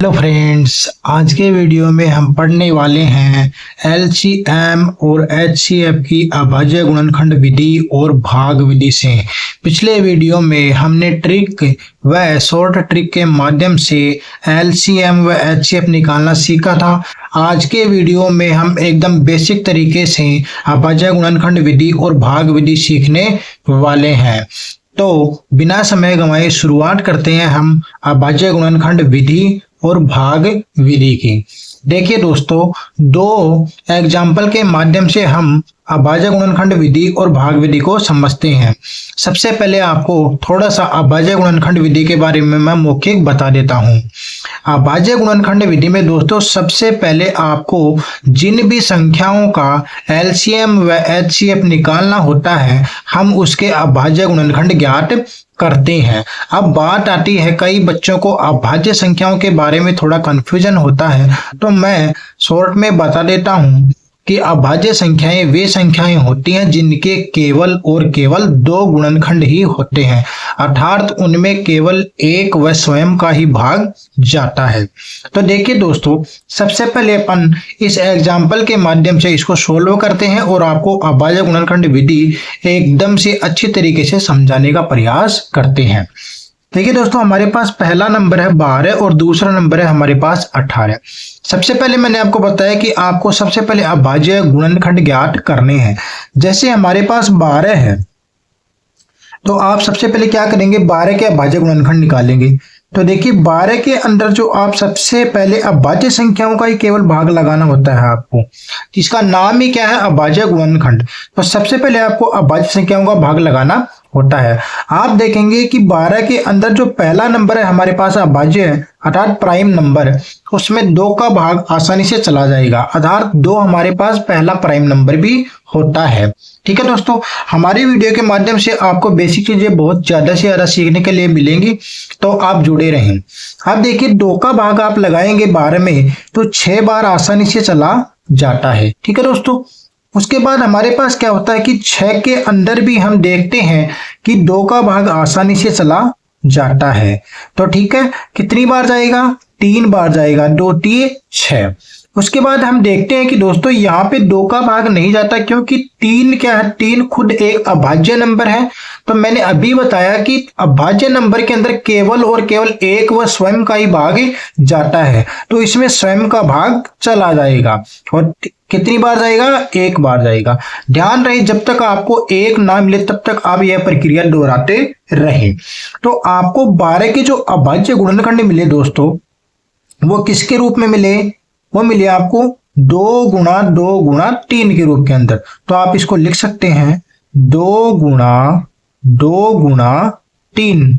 Hello friends, आज के video में हम पढ़ने वाले हैं एलसीएम और एचसीएफ की अभाज्य गुणनखंड विधि और भाग विधि से। पिछले वीडियो में हमने ट्रिक व शॉर्ट ट्रिक के माध्यम से एलसीएम व एचसीएफ निकालना सीखा था। आज के वीडियो में हम एकदम बेसिक तरीके से अभाज्य गुणनखंड विधि और भाग विधि सीखने वाले हैं। तो बिना समय गंवाए शुरुआत करते हैं हम अभाज्य गुणनखंड विधि और भाग विधि की। देखिए दोस्तों, दो एग्जाम्पल के माध्यम से हम अभाज्य गुणनखंड विधि और भाग विधि को समझते हैं। सबसे पहले आपको थोड़ा सा अभाज्य गुणनखंड विधि के बारे में मैं मौखिक बता देता हूं। अभाज्य गुणनखंड विधि में दोस्तों सबसे पहले आपको जिन भी संख्याओं का एलसीएम व एचसीएफ निकालना होता है, हम उसके अभाज्य गुणनखंड ज्ञात करते हैं। अब बात आती है, कई बच्चों को अभाज्य संख्याओं के बारे में थोड़ा कंफ्यूजन होता है, तो मैं शॉर्ट में बता देता हूं कि अभाज्य संख्याएं वे संख्याएं होती हैं जिनके केवल और केवल दो गुणनखंड ही होते हैं, अर्थात उनमें केवल एक व स्वयं का ही भाग जाता है। तो देखिए दोस्तों, सबसे पहले अपन इस एग्जाम्पल के माध्यम से इसको सोल्व करते हैं और आपको अभाज्य गुणनखंड विधि एकदम से अच्छी तरीके से समझाने का प्रयास करते हैं। देखिए दोस्तों, हमारे पास पहला नंबर है 12 और दूसरा नंबर है हमारे पास 18। सबसे पहले मैंने आपको बताया कि आपको सबसे पहले अभाज्य गुणनखंड ज्ञात करने हैं। जैसे हमारे पास 12 है तो आप सबसे पहले क्या करेंगे, 12 के अभाज्य गुणनखंड निकालेंगे। तो देखिए 12 के अंदर जो आप सबसे पहले अभाज्य संख्याओं का ही केवल भाग लगाना होता है आपको, इसका नाम ही क्या है, अभाज्य गुणनखंड। तो सबसे पहले आपको अभाज्य संख्याओं का भाग लगाना होता है। आप देखेंगे कि 12 के अंदर जो पहला नंबर है हमारे पास अभाज्य है, अर्थात प्राइम नंबर, उसमें 2 का भाग आसानी से चला जाएगा, अर्थात 2 हमारे पास पहला प्राइम नंबर भी होता है। ठीक है दोस्तों, हमारी वीडियो के माध्यम से आपको बेसिक चीजें बहुत ज्यादा से ज्यादा सीखने के लिए मिलेंगी, तो आप जुड़े रहें। अब देखिए 2 का भाग आप लगाएंगे 12 में तो 6 बार आसानी से चला जाता है। ठीक है दोस्तों, उसके बाद हमारे पास क्या होता है कि 6 के अंदर भी हम देखते हैं कि 2 का भाग आसानी से चला जाता है। तो ठीक है, कितनी बार जाएगा, 3 बार जाएगा, 2 3 6। उसके बाद हम देखते हैं कि दोस्तों यहाँ पे 2 का भाग नहीं जाता, क्योंकि 3 क्या है, 3 खुद एक अभाज्य नंबर है। तो मैंने अभी बताया कि अभाज्य नंबर के अंदर केवल और केवल एक व स्वयं का ही भाग जाता है, तो इसमें स्वयं का भाग चला जाएगा। और कितनी बार जाएगा, 1 बार जाएगा। ध्यान रहे, जब तक आपको 1 ना मिले तब तक आप यह प्रक्रिया दोहराते रहें। तो आपको 12 के जो अभाज्य गुणनखंड मिले दोस्तों, वो किसके रूप में मिले, वो मिले आपको 2 गुणा 2 गुणा 3 के रूप के अंदर। तो आप इसको लिख सकते हैं 2 गुणा 2 गुणा 3।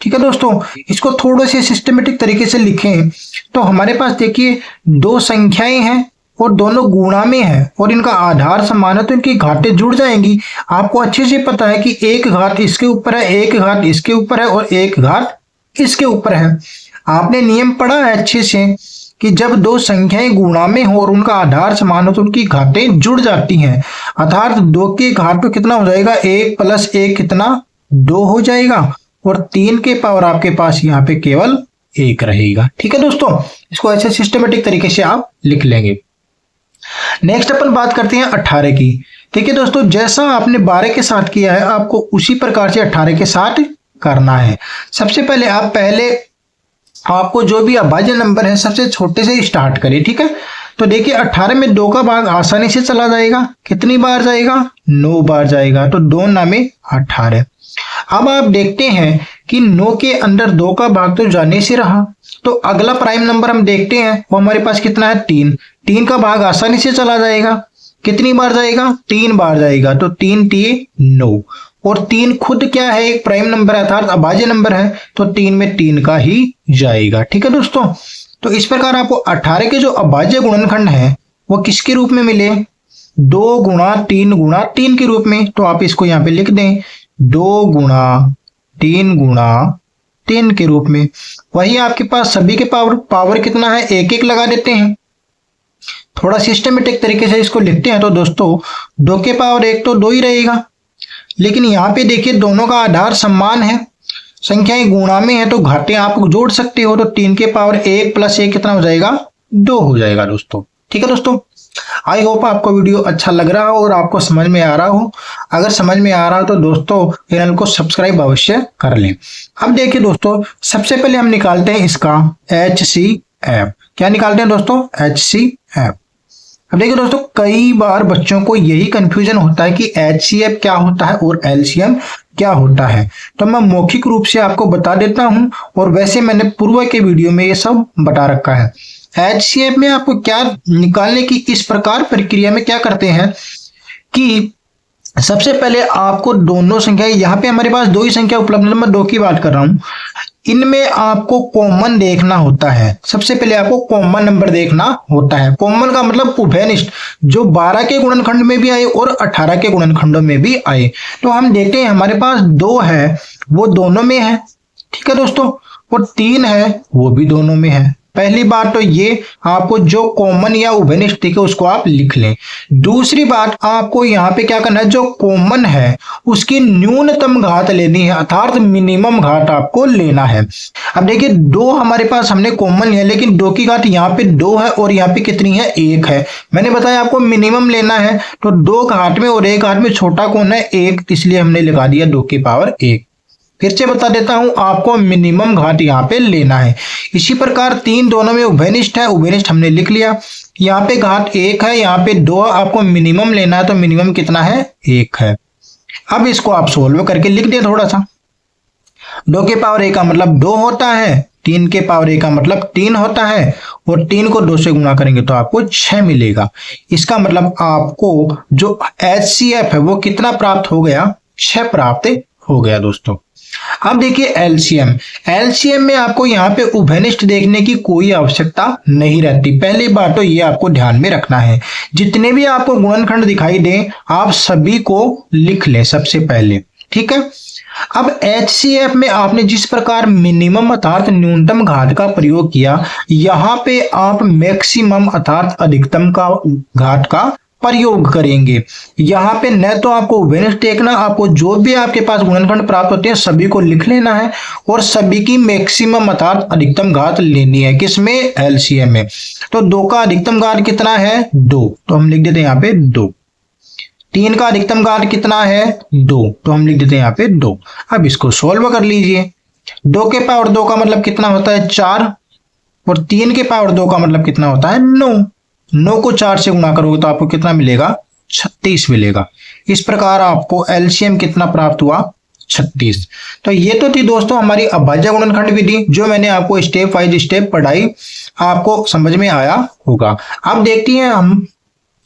ठीक है दोस्तों, इसको थोड़े से सिस्टमेटिक तरीके से लिखें तो हमारे पास देखिए 2 संख्याएं हैं और दोनों गुणा में है और इनका आधार समान है, तो इनकी घातें जुड़ जाएंगी। आपको अच्छे से पता है कि एक घात इसके ऊपर है, एक घात इसके ऊपर है और एक घात इसके ऊपर है। आपने नियम पढ़ा है अच्छे से कि जब 2 संख्याएं गुणा में हो और उनका आधार समान हो तो उनकी घातें जुड़ जाती हैं, अर्थात 2 के घात पे कितना हो जाएगा, 1 + 1 कितना, 2 हो जाएगा, और 3 के पावर आपके पास यहाँ पे केवल 1 रहेगा। ठीक है दोस्तों, इसको ऐसे सिस्टमेटिक तरीके से आप लिख लेंगे। नेक्स्ट अपन बात करते हैं 18 की। ठीक है दोस्तों, जैसा आपने 12 के साथ किया है आपको उसी प्रकार से 18 के साथ करना है। सबसे पहले आपको जो भी अभाज्य नंबर है सबसे छोटे से स्टार्ट करिए। ठीक है, तो देखिए 18 में 2 का भाग आसानी से चला जाएगा। कितनी बार जाएगा, 9 बार जाएगा, तो 2 9 18। अब आप देखते हैं कि 9 के अंदर 2 का भाग तो जाने से रहा, तो अगला प्राइम नंबर हम देखते हैं वो हमारे पास कितना है, 3। 3 का भाग आसानी से चला जाएगा। कितनी बार जाएगा, 3 बार जाएगा, तो 3 3 9, और 3 खुद क्या है, एक प्राइम नंबर है, अर्थात अभाज्य नंबर है, तो 3 में 3 का ही जाएगा। ठीक है दोस्तों, तो इस प्रकार आपको 18 के जो अभाज्य गुणनखंड है वो किसके रूप में मिले, 2 गुणा 3 गुणा 3 के रूप में। तो आप इसको यहाँ पे लिख दें 2 गुणा 3 गुणा 3 के रूप में। वही आपके पास सभी के पावर कितना है, 1 1 लगा देते हैं। थोड़ा सिस्टमेटिक तरीके से इसको लिखते हैं तो दोस्तों 2 के पावर 1 तो 2 ही रहेगा, लेकिन यहाँ पे देखिए दोनों का आधार समान है, संख्याएं गुणा में है तो घाटे आप जोड़ सकते हो, तो 3 के पावर 1 प्लस 1 कितना हो जाएगा, 2 हो जाएगा दोस्तों। ठीक है दोस्तों, आई होप आपको वीडियो अच्छा लग रहा हो और आपको समझ में आ रहा हो। अगर समझ में आ रहा हो तो दोस्तों चैनल को सब्सक्राइब अवश्य कर लें। अब देखिए दोस्तों, सबसे पहले हम निकालते हैं इसका HCF। क्या निकालते हैं दोस्तों, HCF। अब देखिए दोस्तों, कई बार बच्चों को यही कंफ्यूजन होता है कि HCF क्या होता है और LCM क्या होता है, तो मैं मौखिक रूप से आपको बता देता हूं, और वैसे मैंने पूर्व के वीडियो में ये सब बता रखा है। HCF में आपको क्या निकालने की इस प्रकार प्रक्रिया में क्या करते हैं कि सबसे पहले आपको दोनों संख्या, यहाँ पे हमारे पास 2 ही संख्या उपलब्ध, नंबर 2 की बात कर रहा हूं, इनमें आपको कॉमन देखना होता है। सबसे पहले आपको कॉमन नंबर देखना होता है। कॉमन का मतलब उभयनिष्ठ, जो 12 के गुणनखंड में भी आए और 18 के गुणनखंडों में भी आए। तो हम देखते हैं हमारे पास 2 है वो दोनों में है, ठीक है दोस्तों, और 3 है वो भी दोनों में है। पहली बात तो ये, आपको जो कॉमन या उभयनिष्ठ दिखे उसको आप लिख लें। दूसरी बात, आपको यहाँ पे क्या करना है, जो कॉमन है उसकी न्यूनतम घात लेनी है, अर्थात मिनिमम घात आपको लेना है। अब देखिए 2 हमारे पास हमने कॉमन लिया, लेकिन 2 की घात यहाँ पे 2 है और यहाँ पे कितनी है, 1 है। मैंने बताया आपको मिनिमम लेना है, तो 2 घात में और 1 घात में छोटा कौन है, 1, इसलिए हमने लगा दिया 2 की पावर 1। फिर से बता देता हूं, आपको मिनिमम घात यहाँ पे लेना है। इसी प्रकार 3 दोनों में उभयनिष्ठ है, उभयनिष्ठ हमने लिख लिया। यहाँ पे घात 1 है, यहाँ पे 2, आपको मिनिमम लेना है, तो मिनिमम कितना है, 1 है। अब इसको आप सोल्व करके लिख दें थोड़ा सा। 2 के पावर 1 का मतलब 2 होता है, 3 के पावर 1 का मतलब 3 होता है, और 3 को 2 से गुणा करेंगे तो आपको 6 मिलेगा। इसका मतलब आपको जो HCF है वो कितना प्राप्त हो गया, 6 प्राप्त हो गया दोस्तों। अब देखिए LCM में आपको यहाँ पे उभयनिष्ठ देखने की कोई आवश्यकता नहीं रहती। पहली बात तो ये आपको ध्यान में रखना है, जितने भी आपको गुणनखंड दिखाई दें आप सभी को लिख लें सबसे पहले, ठीक है। अब HCF में आपने जिस प्रकार मिनिमम अर्थात न्यूनतम घात का प्रयोग किया, यहाँ पे आप मैक्सिमम अर्थात अधिकतम का घात का प्रयोग करेंगे। यहाँ पे न तो आपको उभयनिष्ठ देखना, आपको जो भी आपके पास गुणनखंड प्राप्त होते हैं सभी को लिख लेना है, और सभी की मैक्सिमम अर्थात अधिकतम घात लेनी है। किसमें, LCM में। तो 2 का अधिकतम घात कितना है, 2, तो हम लिख देते हैं यहाँ पे 2। 3 का अधिकतम घात कितना है, 2, तो हम लिख देते हैं यहाँ पे 2। अब इसको सोल्व कर लीजिए। 2 के पावर 2 का मतलब कितना होता है, 4, और 3 के पावर 2 का मतलब कितना होता है, 9। 9 को 4 से गुणा करोगे तो आपको कितना मिलेगा, 36 मिलेगा। इस प्रकार आपको LCM कितना प्राप्त हुआ, 36। तो ये तो थी दोस्तों हमारी अभाज्य गुणनखंड विधि, जो मैंने आपको स्टेप बाय स्टेप पढ़ाई, आपको समझ में आया होगा। अब देखते हैं हम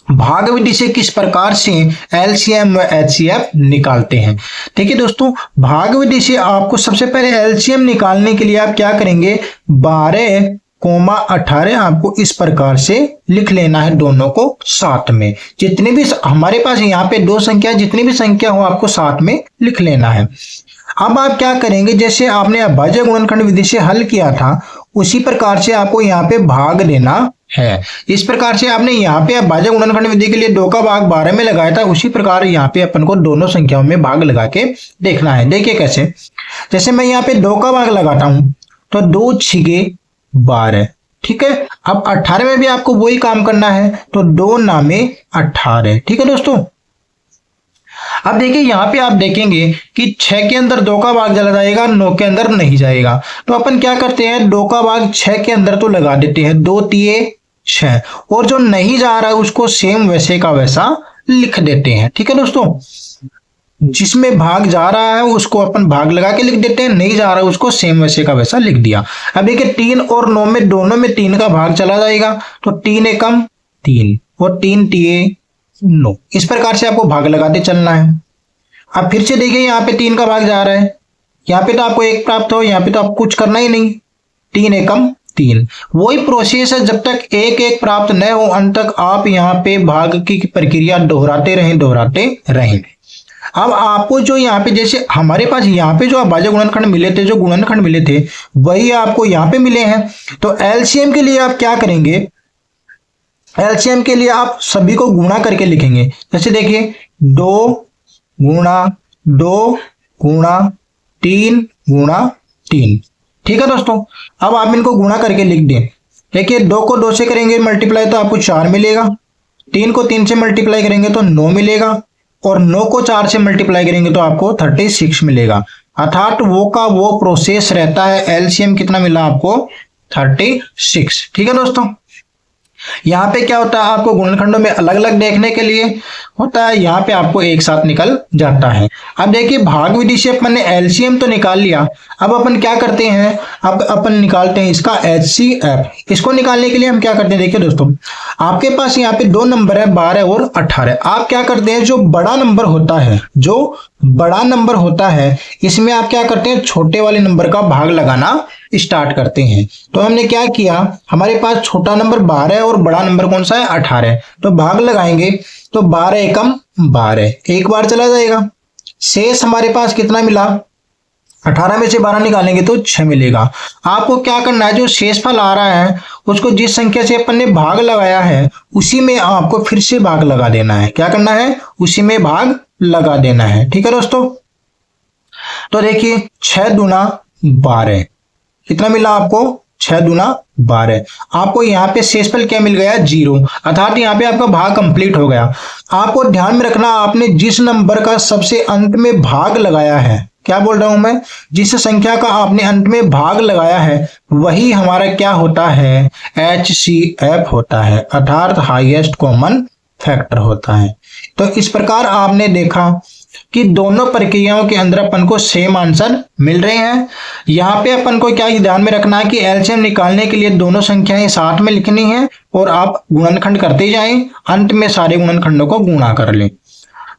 भाग विधि से किस प्रकार से LCM व HCF निकालते हैं। देखिए दोस्तों, भाग विधि से आपको सबसे पहले LCM निकालने के लिए आप क्या करेंगे, 12,18 आपको इस प्रकार से लिख लेना है, दोनों को साथ में। जितनी भी हमारे पास यहाँ पे 2 संख्या, जितनी भी संख्या हो आपको साथ में लिख लेना है। अब आप क्या करेंगे, जैसे आपने अभाज्य गुणनखंड विधि से हल किया था उसी प्रकार से आपको यहाँ पे भाग देना है। इस प्रकार से आपने यहाँ पे अभाज्य गुणनखंड विधि के लिए 2 का भाग 12 में लगाया था, उसी प्रकार यहाँ पे अपन को दोनों संख्याओं में भाग लगा के देखना है। देखिए कैसे, जैसे मैं यहाँ पे 2 का भाग लगाता हूं तो 2 छिके 12, ठीक है। अब 18 में भी आपको वही काम करना है, तो 2 नामे 18, ठीक है दोस्तों। अब देखिए यहाँ पे आप देखेंगे कि 6 के अंदर 2 का भाग चला जाएगा, 9 के अंदर नहीं जाएगा। तो अपन क्या करते हैं, 2 का भाग 6 के अंदर तो लगा देते हैं, 2 तिये 6, और जो नहीं जा रहा है उसको सेम वैसे का वैसा लिख देते हैं, ठीक है दोस्तों। जिसमें भाग जा रहा है उसको अपन भाग लगा के लिख देते हैं, नहीं जा रहा है उसको सेम वैसे का वैसा लिख दिया। अब देखिए 3 और 9 में दोनों में 3 का भाग चला जाएगा, तो 3 एकम 3 और 3 तिये 9, इस प्रकार से आपको भाग लगाते चलना है। अब फिर से देखिए यहाँ पे 3 का भाग जा रहा है, यहाँ पे तो आपको 1 प्राप्त हो, यहाँ पे तो आपको कुछ करना ही नहीं, 3 एकम 3। वही प्रोसेस है, जब तक 1 प्राप्त न हो अंत तक आप यहाँ पे भाग की प्रक्रिया दोहराते रहें। अब आपको जो यहाँ पे, जैसे हमारे पास यहाँ पे जो अभाज्य गुणनखंड मिले थे, जो गुणनखंड मिले थे वही आपको यहाँ पे मिले हैं। तो LCM के लिए आप क्या करेंगे, LCM के लिए आप सभी को गुणा करके लिखेंगे। जैसे देखिए 2 गुणा 2 गुणा 3 गुणा 3। ठीक है दोस्तों, अब आप इनको गुणा करके लिख दें। देखिए 2 को 2 से करेंगे मल्टीप्लाई तो आपको 4 मिलेगा, 3 को 3 से मल्टीप्लाई करेंगे तो 9 मिलेगा, और 9 को 4 से मल्टीप्लाई करेंगे तो आपको 36 मिलेगा। अर्थात वो का वो प्रोसेस रहता है। एलसीएम कितना मिला आपको? 36। ठीक है दोस्तों, यहाँ पे क्या होता है, आपको गुणनखंडों में अलग अलग देखने के लिए होता है, यहाँ पे आपको एक साथ निकल जाता है। अब देखिए भाग विधि से अपन ने एलसीएम तो निकाल लिया, अब अपन क्या करते हैं, अब अपन निकालते हैं इसका एचसीएफ। इसको निकालने के लिए हम क्या करते हैं, देखिए दोस्तों आपके पास यहाँ पे 2 नंबर है 12 और 18। आप क्या करते हैं, जो बड़ा नंबर होता है, जो बड़ा नंबर होता है, इसमें आप क्या करते हैं, छोटे वाले नंबर का भाग लगाना स्टार्ट करते हैं। तो हमने क्या किया, हमारे पास छोटा नंबर 12 है और बड़ा नंबर कौन सा है? 18। तो भाग लगाएंगे तो 12 एकम 12, एक बार चला जाएगा। शेष हमारे पास कितना मिला? 18 में से 12 निकालेंगे तो 6 मिलेगा। आपको क्या करना है, जो शेषफल आ रहा है उसको जिस संख्या से अपन ने भाग लगाया है उसी में आपको फिर से भाग लगा देना है। क्या करना है? उसी में भाग लगा देना है। ठीक है दोस्तों, तो देखिए 6 दूना 12, कितना मिला आपको? 6 दूना 12। आपको यहाँ पे शेषफल क्या मिल गया? 0। अर्थात यहाँ पे आपका भाग कंप्लीट हो गया। आपको ध्यान में रखना, आपने जिस नंबर का सबसे अंत में भाग लगाया है, क्या बोल रहा हूं मैं, जिस संख्या का आपने अंत में भाग लगाया है वही हमारा क्या होता है? HCF होता है, अर्थात हाईएस्ट कॉमन फैक्टर होता है। तो इस प्रकार आपने देखा कि दोनों प्रक्रियाओं के अंदर अपन को सेम आंसर मिल रहे हैं। यहाँ पे अपन को क्या ध्यान में रखना है कि एलसीएम निकालने के लिए दोनों संख्याएं साथ में लिखनी है और आप गुणनखंड करते जाएं, अंत में सारे गुणनखंडों को गुणा कर लें।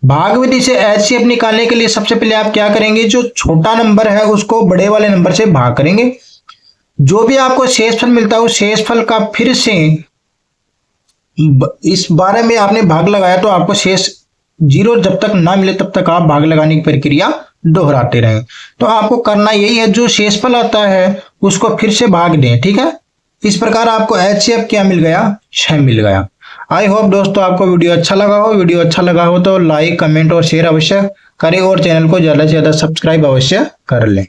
भाग विधि से एचसीएफ निकालने के लिए सबसे पहले आप क्या करेंगे, जो छोटा नंबर है उसको बड़े वाले नंबर से भाग करेंगे। जो भी आपको शेषफल मिलता है उस शेषफल का फिर से इस 12 में आपने भाग लगाया तो आपको शेष 0 जब तक ना मिले तब तक आप भाग लगाने की प्रक्रिया दोहराते रहें। तो आपको करना यही है, जो शेषफल आता है उसको फिर से भाग दें। ठीक है, इस प्रकार आपको एचसीएफ क्या मिल गया? 6 मिल गया। आई होप दोस्तों आपको वीडियो अच्छा लगा हो। वीडियो अच्छा लगा हो तो लाइक, कमेंट और शेयर अवश्य करें और चैनल को ज्यादा से ज्यादा सब्सक्राइब अवश्य कर लें।